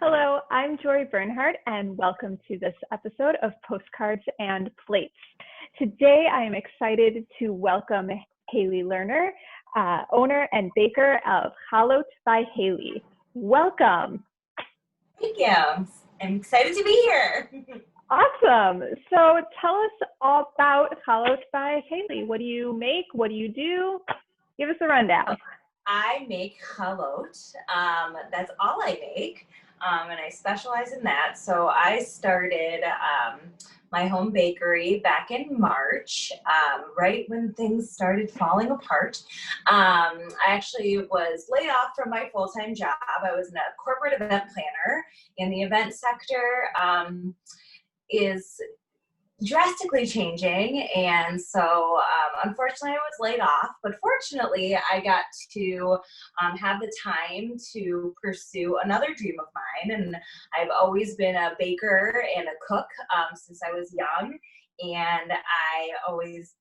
Hello, I'm Jorie Bernhardt, and welcome to this episode of Postcards and Plates. Today, I am excited to welcome Haley Lerner, owner and baker of Challot by Haley. Welcome. Thank you. I'm excited to be here. Awesome. So tell us all about Challot by Haley. What do you make? What do you do? Give us a rundown. I make Challot. That's all I make. And I specialize in that. So I started my home bakery back in March, right when things started falling apart. I actually was laid off from my full-time job. I was a corporate event planner in the event sector. Is drastically changing, and so unfortunately I was laid off, but fortunately I got to have the time to pursue another dream of mine. And I've always been a baker and a cook since I was young, and I always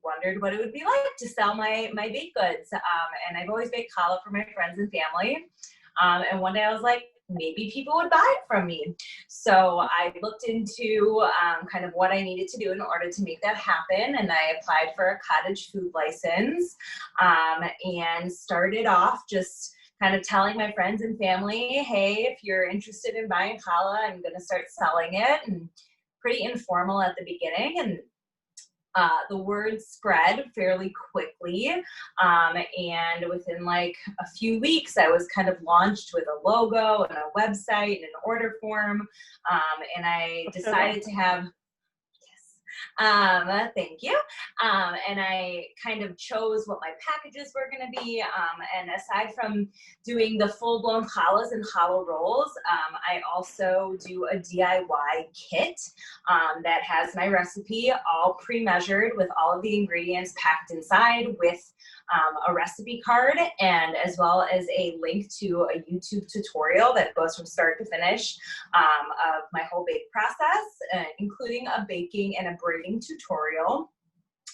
wondered what it would be like to sell my baked goods, and I've always baked challah for my friends and family, and one day I was like, maybe people would buy it from me. So I looked into kind of what I needed to do in order to make that happen. And I applied for a cottage food license, and started off just kind of telling my friends and family, hey, if you're interested in buying challah, I'm going to start selling it. And pretty informal at the beginning. And the word spread fairly quickly, and within like a few weeks I was kind of launched with a logo and a website and an order form, and I decided to have thank you. And I kind of chose what my packages were going to be. And aside from doing the full-blown challahs and challah rolls, I also do a DIY kit that has my recipe all pre-measured with all of the ingredients packed inside, with a recipe card, and as well as a link to a YouTube tutorial that goes from start to finish of my whole bake process, including a baking and a braiding tutorial.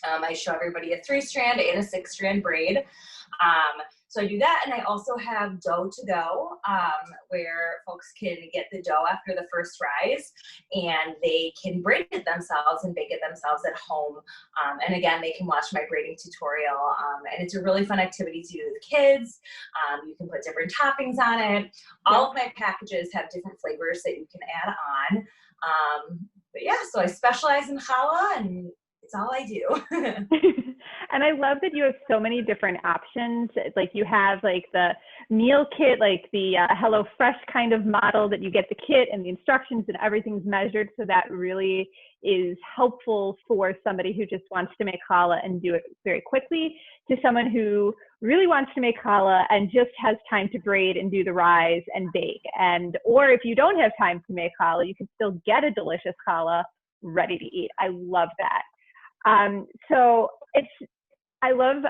I show everybody a 3-strand and a 6-strand braid. So I do that, and I also have dough to go, where folks can get the dough after the first rise, and they can braid it themselves and bake it themselves at home. And again, they can watch my braiding tutorial, and it's a really fun activity to do with kids. You can put different toppings on it. All of my packages have different flavors that you can add on. But yeah, so I specialize in challah, and it's all I do. And I love that you have so many different options. Like you have like the meal kit, like the Hello Fresh kind of model that you get the kit and the instructions and everything's measured. So that really is helpful for somebody who just wants to make challah and do it very quickly, to someone who really wants to make challah and just has time to braid and do the rise and bake. And, or if you don't have time to make challah, you can still get a delicious challah ready to eat. I love that. So I love,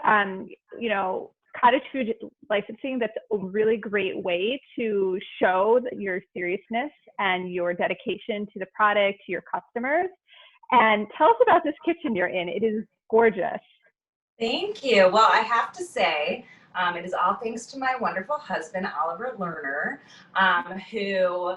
cottage food licensing. That's a really great way to show your seriousness and your dedication to the product, to your customers. And tell us about this kitchen you're in. It is gorgeous. Thank you. Well, I have to say, it is all thanks to my wonderful husband, Oliver Lerner, who,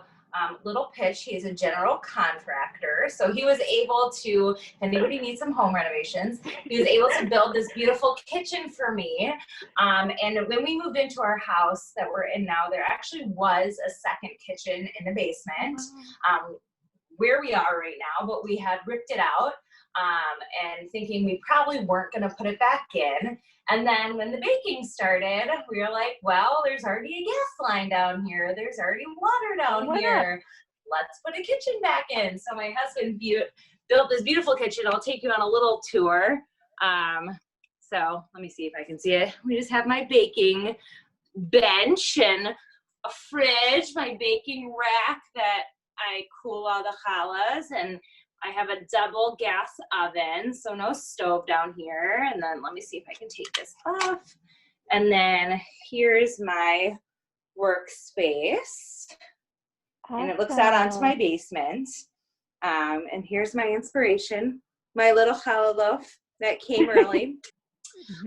little pitch, he is a general contractor. So he was able to, if anybody needs some home renovations, he was able to build this beautiful kitchen for me. And when we moved into our house that we're in now, there actually was a second kitchen in the basement, where we are right now, but we had ripped it out. And thinking we probably weren't going to put it back in. And then when the baking started, we were like, well, there's already a gas line down here. There's already water down here. Let's put a kitchen back in. So my husband built this beautiful kitchen. I'll take you on a little tour. So let me see if I can see it. We just have my baking bench and a fridge, my baking rack that I cool all the challahs, and I have a double gas oven, so no stove down here. And then let me see if I can take this off. And then here's my workspace. Awesome. And it looks out onto my basement. And here's my inspiration, my little challah loaf that came early.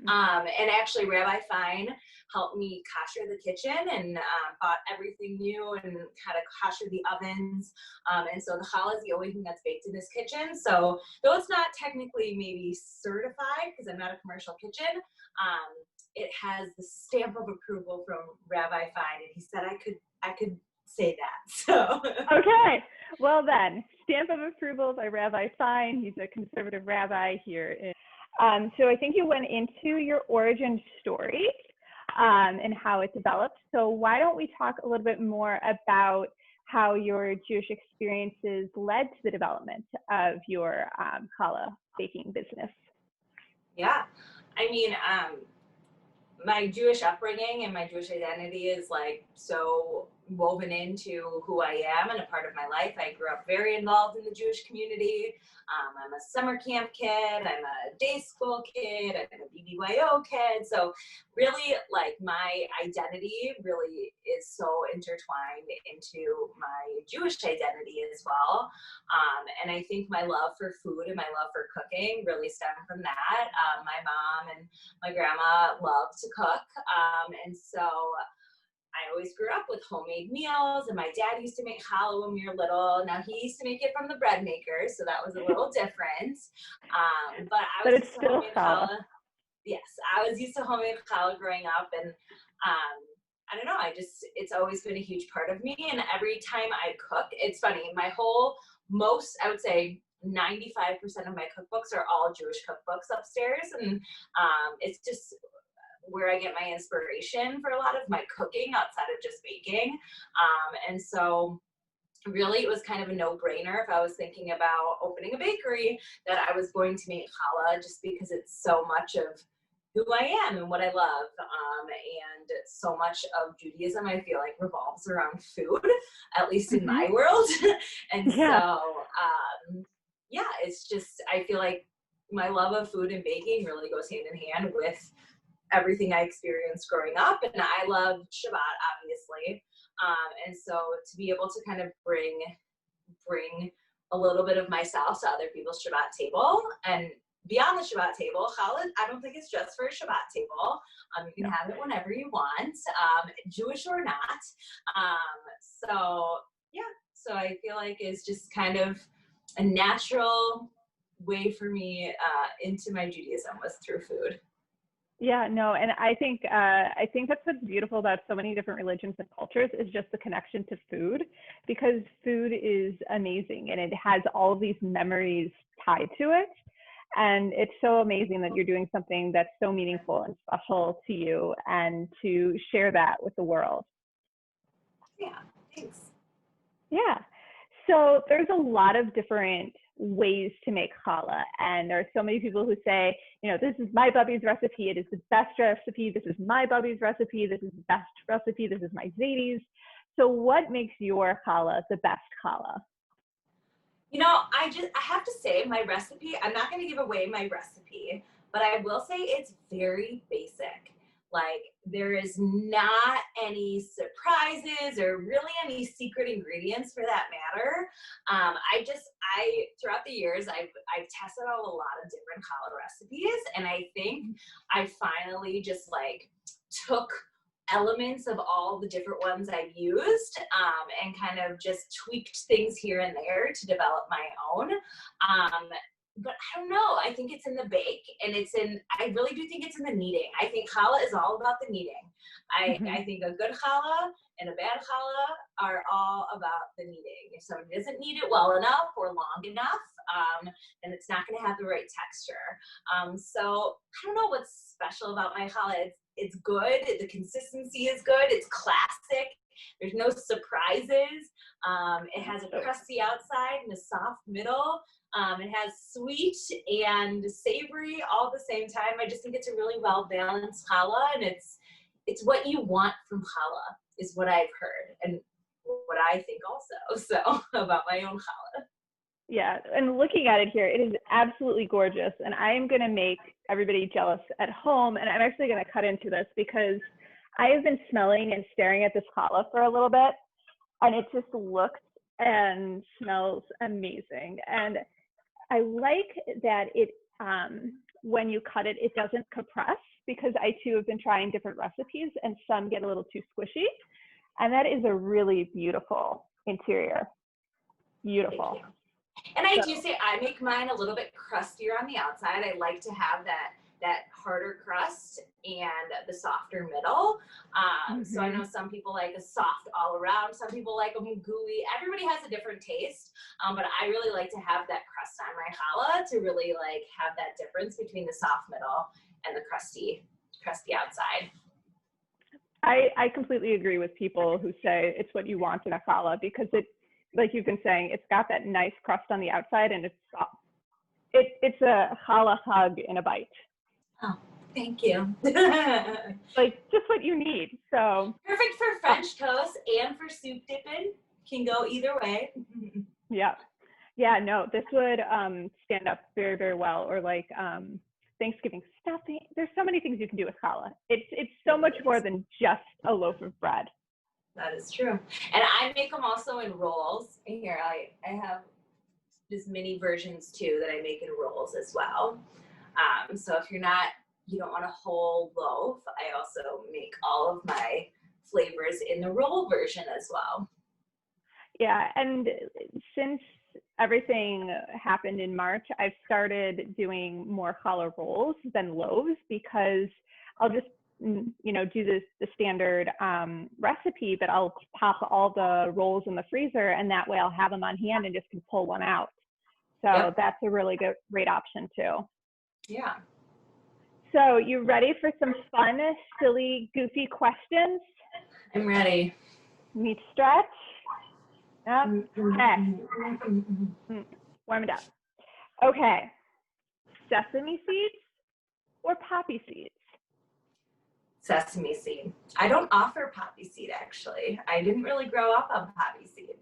And actually Rabbi Fine helped me kosher the kitchen and bought everything new and how to kosher the ovens. And so the challah is the only thing that's baked in this kitchen. So though it's not technically maybe certified because I'm not a commercial kitchen, it has the stamp of approval from Rabbi Fine, and he said I could say that. So okay, well then, stamp of approval by Rabbi Fine. He's a conservative rabbi here. So I think you went into your origin story and how it developed. So why don't we talk a little bit more about how your Jewish experiences led to the development of your challah baking business? Yeah, I mean, my Jewish upbringing and my Jewish identity is like so woven into who I am and a part of my life. I grew up very involved in the Jewish community. I'm a summer camp kid. I'm a day school kid. I'm a BBYO kid. So really, like, my identity really is so intertwined into my Jewish identity as well. And I think my love for food and my love for cooking really stem from that. My mom and my grandma loved to cook. And so I always grew up with homemade meals, and my dad used to make challah when we were little. Now he used to make it from the bread maker, so that was a little different. But it's still challah. Yes, I was used to homemade challah growing up, and I don't know, it's always been a huge part of me. And every time I cook, it's funny, I would say 95% of my cookbooks are all Jewish cookbooks upstairs, and it's just where I get my inspiration for a lot of my cooking outside of just baking. And so really it was kind of a no-brainer if I was thinking about opening a bakery that I was going to make challah, just because it's so much of who I am and what I love. And so much of Judaism, I feel like, revolves around food, at least in my world. And so, it's just, I feel like my love of food and baking really goes hand in hand with everything I experienced growing up. And I love Shabbat, obviously. And so to be able to kind of bring a little bit of myself to other people's Shabbat table, and beyond the Shabbat table, challah, I don't think it's just for a Shabbat table. You can have it whenever you want, Jewish or not. So I feel like it's just kind of a natural way for me into my Judaism was through food. Yeah, no, and I think that's what's beautiful about so many different religions and cultures is just the connection to food, because food is amazing and it has all of these memories tied to it. And it's so amazing that you're doing something that's so meaningful and special to you and to share that with the world. Yeah, thanks. Yeah. So there's a lot of different ways to make challah, and there are so many people who say, this is my Bubby's recipe, it is the best recipe, this is my Bubby's recipe, this is the best recipe, this is my Zadie's. So what makes your challah the best challah? I have to say my recipe, I'm not going to give away my recipe, but I will say it's very basic. Like, there is not any surprises or really any secret ingredients for that matter. Throughout the years, I've tested out a lot of different challah recipes, and I think I finally just took elements of all the different ones I've used and kind of just tweaked things here and there to develop my own. But I don't know, I think it's in the bake, and I really do think it's in the kneading. I think challah is all about the kneading. I think a good challah and a bad challah are all about the kneading. If somebody doesn't knead it well enough or long enough, then it's not going to have the right texture. So I don't know what's special about my challah. It's good, the consistency is good, it's classic, there's no surprises. It has a crusty outside and a soft middle. It has sweet and savory all at the same time. I just think it's a really well-balanced challah, and it's what you want from challah is what I've heard and what I think also about my own challah. Yeah, and looking at it here, it is absolutely gorgeous, and I am going to make everybody jealous at home, and I'm actually going to cut into this because I have been smelling and staring at this challah for a little bit, and it just looks and smells amazing. And I like that it, when you cut it, it doesn't compress. because I too have been trying different recipes and some get a little too squishy. And that is a really beautiful interior. Beautiful. And I do say I make mine a little bit crustier on the outside. I like to have that harder crust and the softer middle. So I know some people like a soft all around. Some people like them gooey. Everybody has a different taste. But I really like to have that crust on my challah to really like have that difference between the soft middle and the crusty outside. I completely agree with people who say it's what you want in a challah, because it, like you've been saying, it's got that nice crust on the outside and it's soft. It's a challah hug in a bite. Oh, thank you. Like just what you need. So perfect for French toast and for soup dipping. Can go either way. Yeah, no, this would stand up very, very well. Or like Thanksgiving stuffing. There's so many things you can do with challah. It's so much more than just a loaf of bread. That is true. And I make them also in rolls. Here, I have just mini versions too that I make in rolls as well. So if you don't want a whole loaf, I also make all of my flavors in the roll version as well. Yeah, and since everything happened in March, I've started doing more challah rolls than loaves, because I'll just do the standard recipe, but I'll pop all the rolls in the freezer, and that way I'll have them on hand and just can pull one out. So that's a really great option too. Yeah. So you ready for some fun, silly, goofy questions? I'm ready. Need to stretch. Okay. Warm it up. Okay. Sesame seeds or poppy seeds? Sesame seed. I don't offer poppy seed, actually. I didn't really grow up on poppy seed.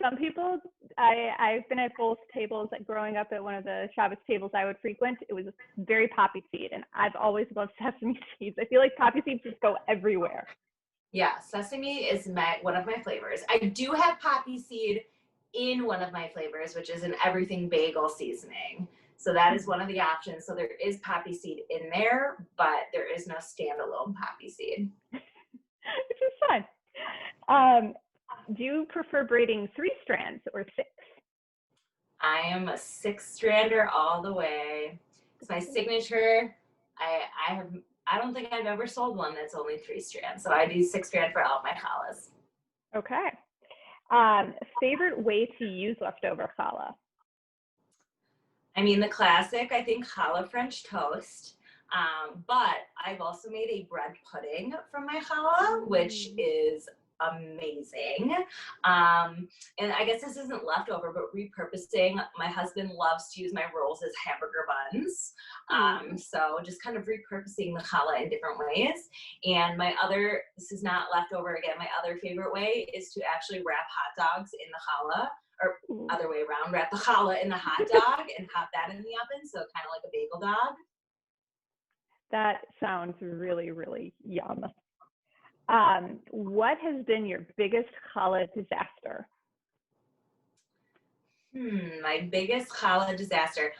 Some people, I've been at both tables. Growing up at one of the Shabbos tables I would frequent, it was very poppy seed, and I've always loved sesame seeds. I feel like poppy seeds just go everywhere. Yeah, sesame is one of my flavors. I do have poppy seed in one of my flavors, which is an everything bagel seasoning. So that is one of the options. So there is poppy seed in there, but there is no standalone poppy seed. Which is fun. Do you prefer braiding 3 strands or 6? I am a 6-strander all the way. It's my signature. I don't think I've ever sold one that's only 3 strands. So I do 6-strand for all of my challahs. Okay. Favorite way to use leftover challah? I mean, the classic, I think, challah French toast. But I've also made a bread pudding from my challah, which is amazing. And I guess this isn't leftover, but repurposing. My husband loves to use my rolls as hamburger buns. So just kind of repurposing the challah in different ways. And this is not leftover again, my other favorite way is to actually wrap hot dogs in the challah, or other way around, wrap the challah in the hot dog and pop that in the oven. So kind of like a bagel dog. That sounds really, really yum. What has been your biggest challah disaster? My biggest challah disaster.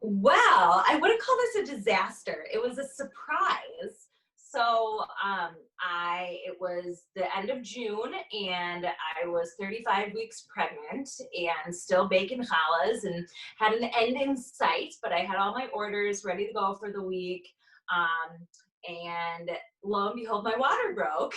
Well, I wouldn't call this a disaster. It was a surprise. So it was the end of June, and I was 35 weeks pregnant and still baking challahs and had an end in sight, but I had all my orders ready to go for the week. And lo and behold, my water broke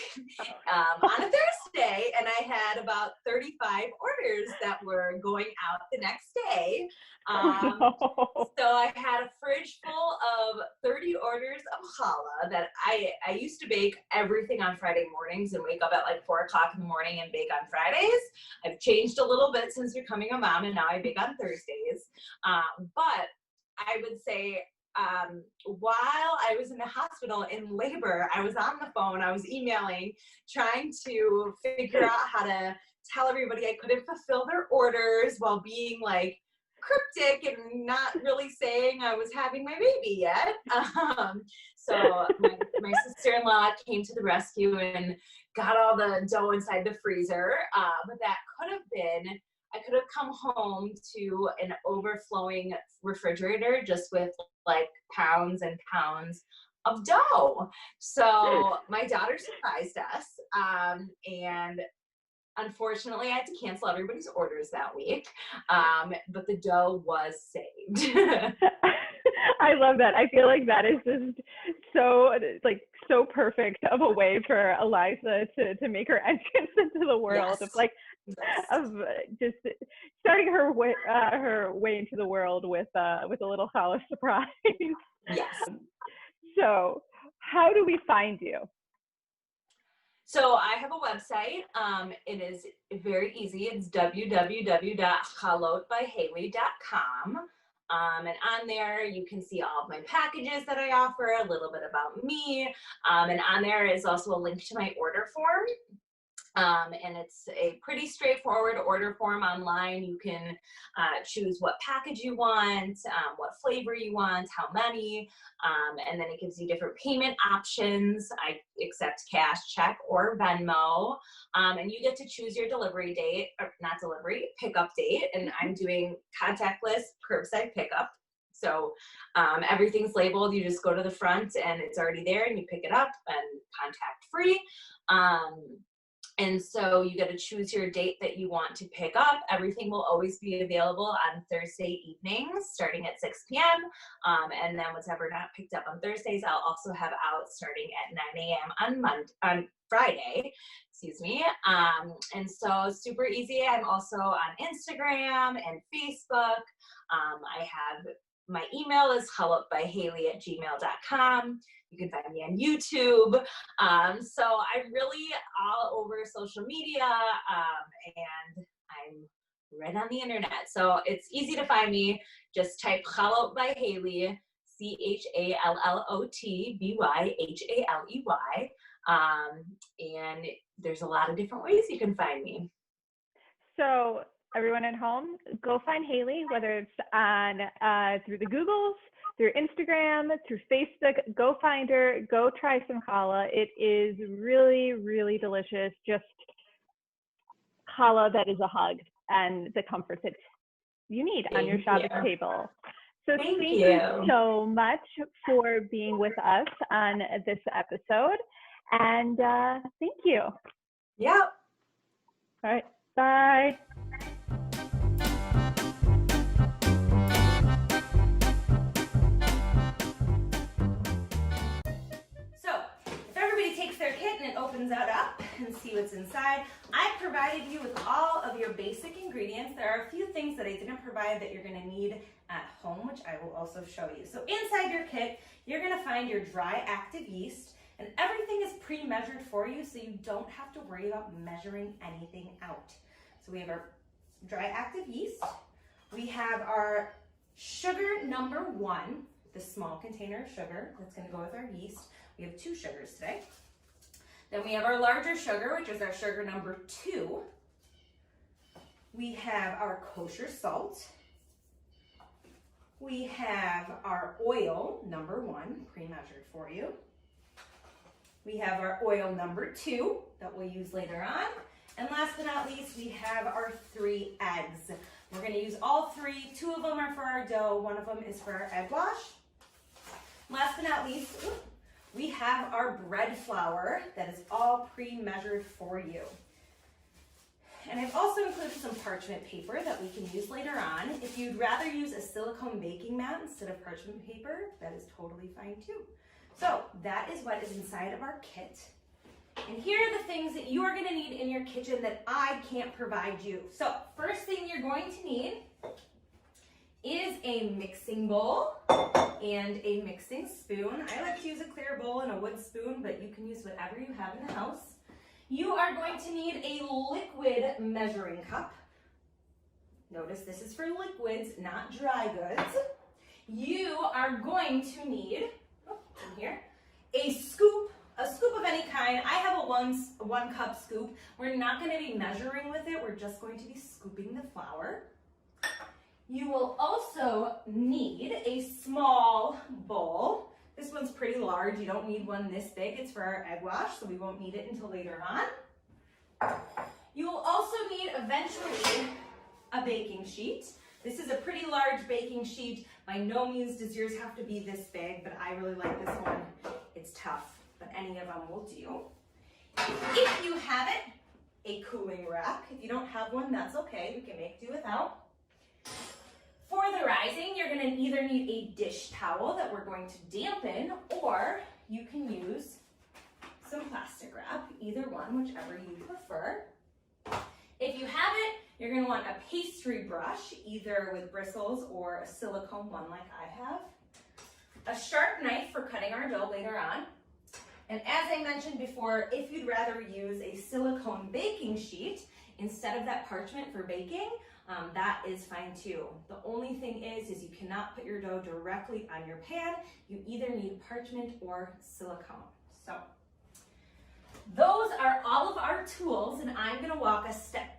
on a Thursday, and I had about 35 orders that were going out the next day. So I had a fridge full of 30 orders of challah that I used to bake everything on Friday mornings and wake up at like 4 o'clock in the morning and bake on Fridays. I've changed a little bit since becoming a mom, and now I bake on Thursdays. But I would say, while I was in the hospital in labor, I was on the phone, I was emailing, trying to figure out how to tell everybody I couldn't fulfill their orders while being like cryptic and not really saying I was having my baby yet. So my sister-in-law came to the rescue and got all the dough inside the freezer. But that could have been I could have come home to an overflowing refrigerator just with like pounds and pounds of dough. So my daughter surprised us, and unfortunately, I had to cancel everybody's orders that week, but the dough was saved. I love that. I feel like that is just so perfect of a way for Eliza to make her entrance into the world. Yes. Of like Yes. of just starting her way into the world with a little Challah surprise. Yes. So how do we find you? So I have a website. It is very easy. It's www.chalotbyhaley.com. And on there, you can see all of my packages that I offer, a little bit about me. And on there is also a link to my order form. And it's a pretty straightforward order form online. You can choose what package you want, what flavor you want, how many, and then it gives you different payment options. I accept cash, check, or Venmo, and you get to choose your delivery date, or not delivery, pickup date, and I'm doing contactless curbside pickup. So everything's labeled. You just go to the front and it's already there and you pick it up and contact free. And so you get to choose your date that you want to pick up. Everything will always be available on Thursday evenings starting at 6 p.m. And then whatever not picked up on Thursdays, I'll also have out starting at 9 a.m. on Friday, excuse me. And so super easy. I'm also on Instagram and Facebook. I have my email is chalotbyhaley@gmail.com. You can find me on YouTube. So I'm really all over social media, and I'm right on the internet. So it's easy to find me. Just type Chalot by Haley, CHALLOTBYHALEY. And there's a lot of different ways you can find me. So everyone at home, go find Haley, whether it's on through the Googles, through Instagram, through Facebook. Go find her. Go try some challah. It is really, really delicious. Just challah that is a hug and the comfort that you need on your Shabbos table. So thank you so much for being with us on this episode. And thank you. Yeah. All right. Bye. Their kit and it opens that up and see what's inside. I provided you with all of your basic ingredients. There are a few things that I didn't provide that you're going to need at home, which I will also show you. So inside your kit, you're going to find your dry active yeast, and everything is pre-measured for you, so you don't have to worry about measuring anything out. So we have our dry active yeast. We have our sugar number 1, the small container of sugar that's going to go with our yeast. We have 2 sugars today. Then we have our larger sugar, which is our sugar number 2. We have our kosher salt. We have our oil number 1, pre-measured for you. We have our oil number 2 that we'll use later on. And last but not least, we have our 3 eggs. We're going to use all 3. 2 of them are for our dough. 1 of them is for our egg wash. Last but not least, we have our bread flour that is all pre-measured for you. And I've also included some parchment paper that we can use later on. If you'd rather use a silicone baking mat instead of parchment paper, that is totally fine too. So that is what is inside of our kit. And here are the things that you are going to need in your kitchen that I can't provide you. So first thing you're going to need is a mixing bowl and a mixing spoon. I like to use a clear bowl and a wood spoon, but you can use whatever you have in the house. You are going to need a liquid measuring cup. Notice this is for liquids, not dry goods. You are going to need, in here, a scoop of any kind. I have a one cup scoop. We're not going to be measuring with it. We're just going to be scooping the flour. You will also need a small bowl. This one's pretty large. You don't need one this big. It's for our egg wash, so we won't need it until later on. You will also need eventually a baking sheet. This is a pretty large baking sheet. By no means does yours have to be this big, but I really like this one. It's tough, but any of them will do. If you have it, a cooling rack. If you don't have one, that's okay. We can make do without. For the rising, you're gonna either need a dish towel that we're going to dampen, or you can use some plastic wrap, either one, whichever you prefer. If you have it, you're gonna want a pastry brush, either with bristles or a silicone one like I have. A sharp knife for cutting our dough later on. And as I mentioned before, if you'd rather use a silicone baking sheet instead of that parchment for baking, that is fine too. The only thing is you cannot put your dough directly on your pan. You either need parchment or silicone. So those are all of our tools, and I'm gonna walk us step